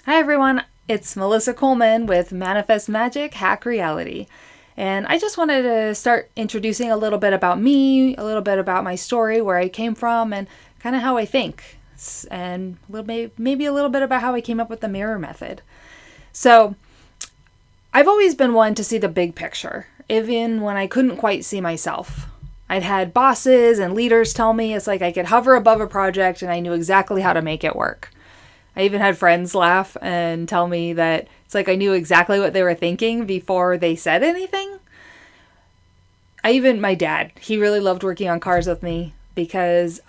Hi everyone, it's Mellysa Colman with Manifest Magic Hack Reality. And I just wanted to start introducing a little bit about me, a little bit about my story, where I came from, and kind of how I think. And maybe a little bit about how I came up with the mirror method. So, I've always been one to see the big picture, even when I couldn't quite see myself. I'd had bosses and leaders tell me it's like I could hover above a project and I knew exactly how to make it work. I even had friends laugh and tell me that it's like I knew exactly what they were thinking before they said anything. My dad, he really loved working on cars with me because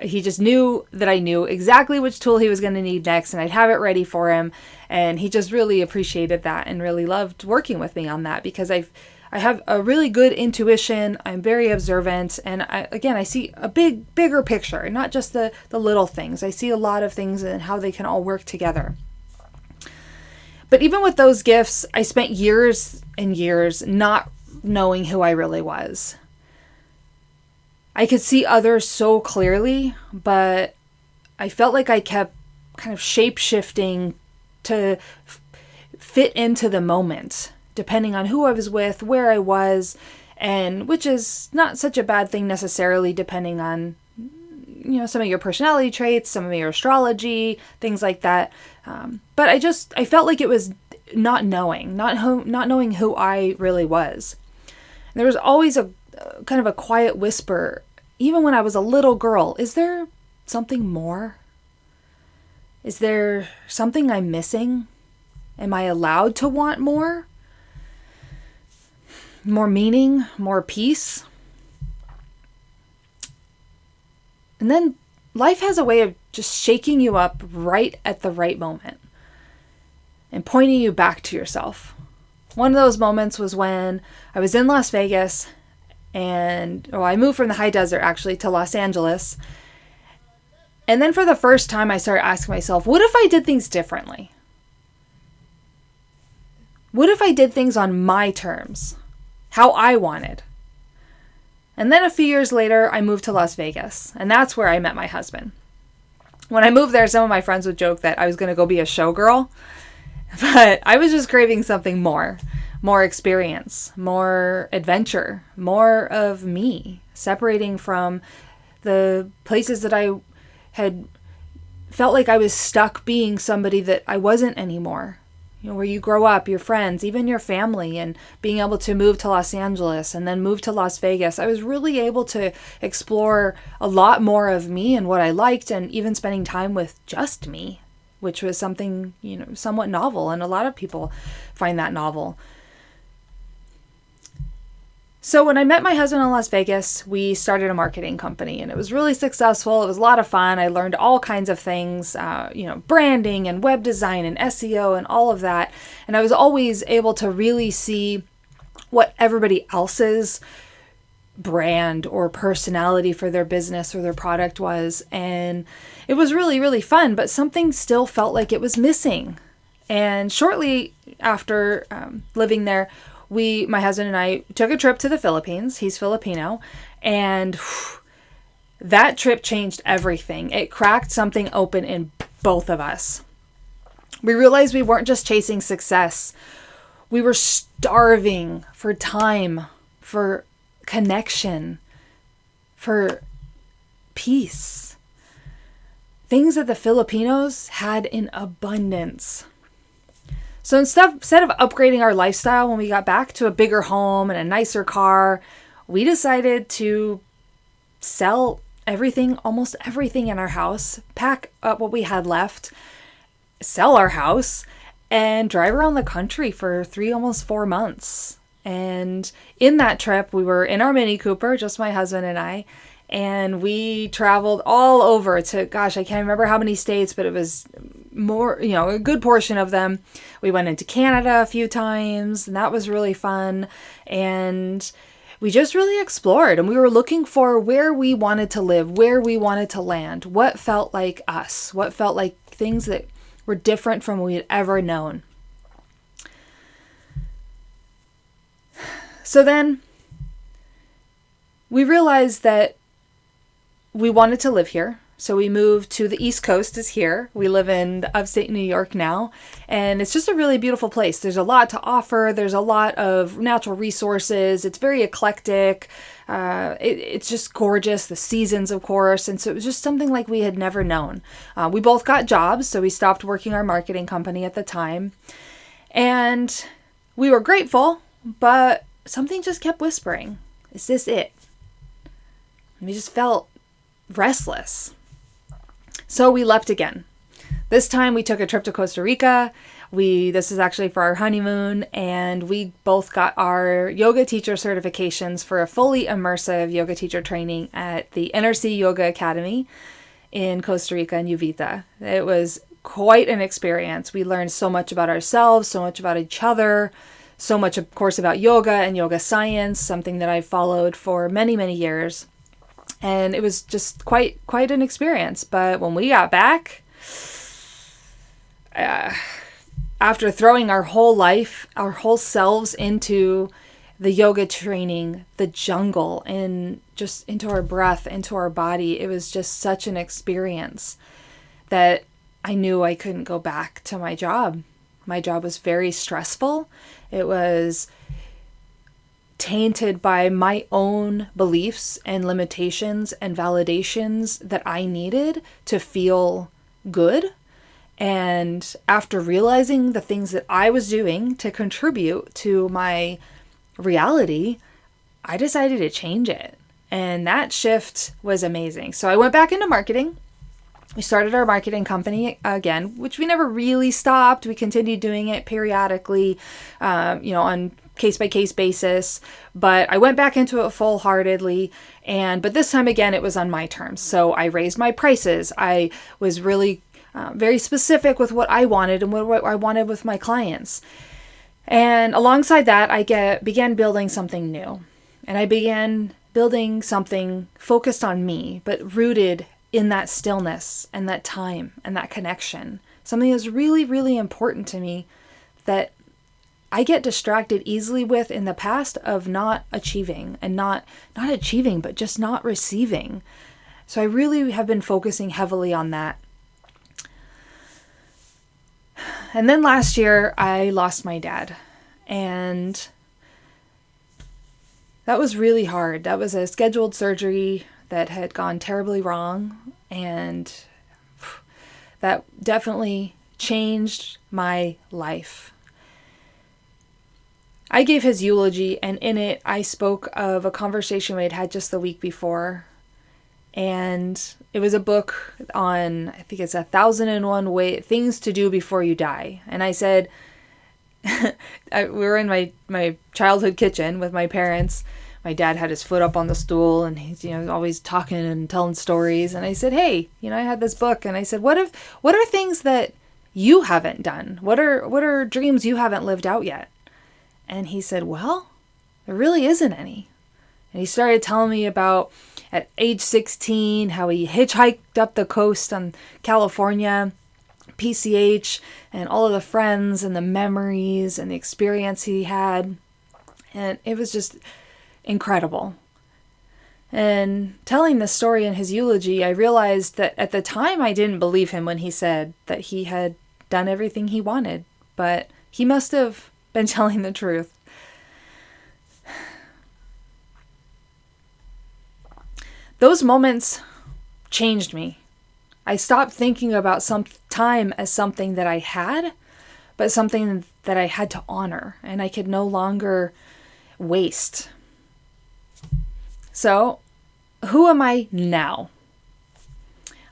he just knew that I knew exactly which tool he was going to need next and I'd have it ready for him. And he just really appreciated that and really loved working with me on that because I have a really good intuition. I'm very observant. And I see a bigger picture, not just the little things. I see a lot of things and how they can all work together. But even with those gifts, I spent years and years not knowing who I really was. I could see others so clearly, but I felt like I kept kind of shape-shifting to fit into the moment, depending on who I was with, where I was, and which is not such a bad thing necessarily, depending on, some of your personality traits, some of your astrology, things like that. But I felt like it was not knowing who I really was. And there was always a kind of a quiet whisper, even when I was a little girl. Is there something more? Is there something I'm missing? Am I allowed to want more? More meaning, more peace. And then life has a way of just shaking you up right at the right moment and pointing you back to yourself. One of those moments was when I was in Las Vegas and I moved from the high desert actually to Los Angeles. And then for the first time I started asking myself, what if I did things differently? What if I did things on my terms? How I wanted. And then a few years later, I moved to Las Vegas, and that's where I met my husband. When I moved there, some of my friends would joke that I was going to go be a showgirl, but I was just craving something more experience, more adventure, more of me, separating from the places that I had felt like I was stuck being somebody that I wasn't anymore. Where you grow up, your friends, even your family, and being able to move to Los Angeles and then move to Las Vegas. I was really able to explore a lot more of me and what I liked, and even spending time with just me, which was something, somewhat novel, and a lot of people find that novel. So when I met my husband in Las Vegas, we started a marketing company, and it was really successful. It was a lot of fun. I learned all kinds of things, branding and web design and SEO and all of that. And I was always able to really see what everybody else's brand or personality for their business or their product was. And it was really, really fun, but something still felt like it was missing. And shortly after living there, my husband and I took a trip to the Philippines. He's Filipino. And that trip changed everything. It cracked something open in both of us. We realized we weren't just chasing success. We were starving for time, for connection, for peace. Things that the Filipinos had in abundance. So instead of upgrading our lifestyle when we got back to a bigger home and a nicer car, we decided to sell almost everything in our house, pack up what we had left, sell our house, and drive around the country for almost 4 months. And in that trip, we were in our Mini Cooper, just my husband and I, and we traveled all over to, I can't remember how many states, but it was more, a good portion of them. We went into Canada a few times, and that was really fun. And we just really explored, and we were looking for where we wanted to live, where we wanted to land, what felt like us, what felt like things that were different from what we had ever known. So then we realized that we wanted to live here. So we moved to the East Coast is here. We live in upstate New York now, and it's just a really beautiful place. There's a lot to offer. There's a lot of natural resources. It's very eclectic. It's just gorgeous. The seasons, of course. And so it was just something like we had never known. We both got jobs, so we stopped working our marketing company at the time. And we were grateful, but something just kept whispering, is this it? And we just felt restless. So we left again. This time we took a trip to Costa Rica. This is actually for our honeymoon, and we both got our yoga teacher certifications for a fully immersive yoga teacher training at the NRC Yoga Academy in Costa Rica and Uvita. It was quite an experience. We learned so much about ourselves, so much about each other, so much, of course, about yoga and yoga science, something that I've followed for many, many years. And it was just quite an experience. But when we got back, after throwing our whole life, our whole selves into the yoga training, the jungle, and just into our breath, into our body, it was just such an experience that I knew I couldn't go back to my job. My job was very stressful. It was tainted by my own beliefs and limitations and validations that I needed to feel good. And after realizing the things that I was doing to contribute to my reality, I decided to change it. And that shift was amazing. So I went back into marketing. We started our marketing company again, which we never really stopped. We continued doing it periodically, on case-by-case basis, but I went back into it full-heartedly, but this time again, it was on my terms. So I raised my prices. I was really very specific with what I wanted and what I wanted with my clients. And alongside that, I began building something new. And I began building something focused on me, but rooted in that stillness and that time and that connection. Something that's really, really important to me that I get distracted easily with in the past of not achieving, and not achieving, but just not receiving. So I really have been focusing heavily on that. And then last year I lost my dad, and that was really hard. That was a scheduled surgery that had gone terribly wrong, and that definitely changed my life. I gave his eulogy, and in it, I spoke of a conversation we had had just the week before. And it was a book on, I think it's 1,001 things to do before you die. And I said, we were in my childhood kitchen with my parents. My dad had his foot up on the stool, and he's always talking and telling stories. And I said, hey, I had this book, and I said, what are things that you haven't done? What are dreams you haven't lived out yet? And he said, well, there really isn't any. And he started telling me about, at age 16, how he hitchhiked up the coast on California, PCH, and all of the friends and the memories and the experience he had. And it was just incredible. And telling this story in his eulogy, I realized that at the time I didn't believe him when he said that he had done everything he wanted, but he must have been telling the truth. Those moments changed me. I stopped thinking about some time as something that I had, but something that I had to honor and I could no longer waste. So, who am I now?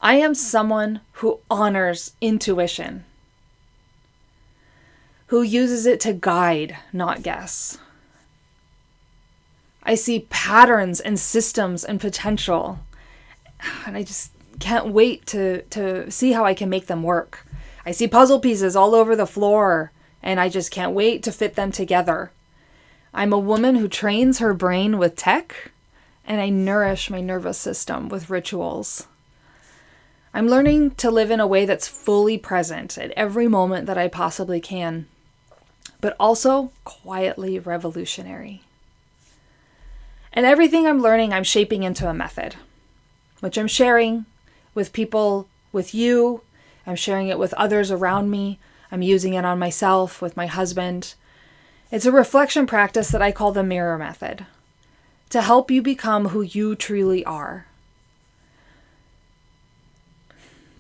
I am someone who honors intuition, who uses it to guide, not guess. I see patterns and systems and potential, and I just can't wait to see how I can make them work. I see puzzle pieces all over the floor, and I just can't wait to fit them together. I'm a woman who trains her brain with tech, and I nourish my nervous system with rituals. I'm learning to live in a way that's fully present at every moment that I possibly can, but also quietly revolutionary. And everything I'm learning, I'm shaping into a method, which I'm sharing with people, with you. I'm sharing it with others around me. I'm using it on myself, with my husband. It's a reflection practice that I call the mirror method, to help you become who you truly are.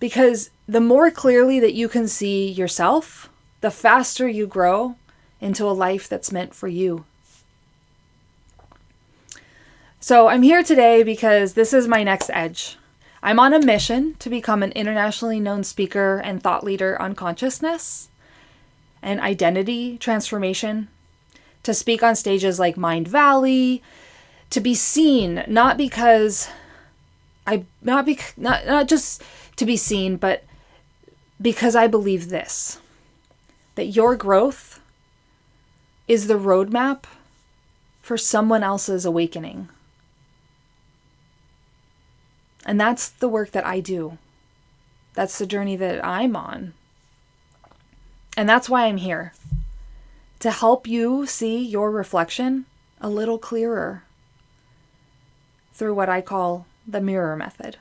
Because the more clearly that you can see yourself, the faster you grow into a life that's meant for you. So I'm here today because this is my next edge. I'm on a mission to become an internationally known speaker and thought leader on consciousness and identity transformation, to speak on stages like Mind Valley, to be seen, not just to be seen, but because I believe this, that your growth is the roadmap for someone else's awakening. And that's the work that I do. That's the journey that I'm on. And that's why I'm here, to help you see your reflection a little clearer through what I call the mirror method.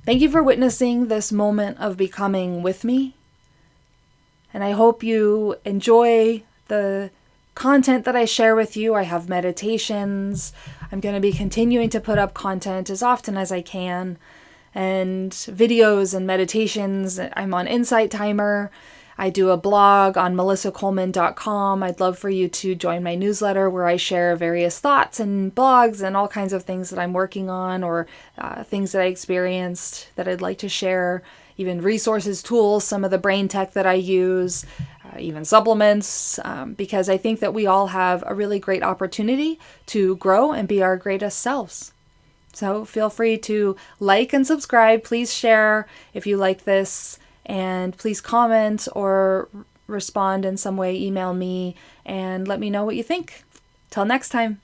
Thank you for witnessing this moment of becoming with me. And I hope you enjoy the content that I share with you. I have meditations. I'm going to be continuing to put up content as often as I can, and videos and meditations. I'm on Insight Timer. I do a blog on melissacolman.com. I'd love for you to join my newsletter where I share various thoughts and blogs and all kinds of things that I'm working on, or things that I experienced that I'd like to share, even resources, tools, some of the brain tech that I use, even supplements, because I think that we all have a really great opportunity to grow and be our greatest selves. So feel free to like and subscribe. Please share if you like this. And please comment or respond in some way, email me, and let me know what you think. Till next time.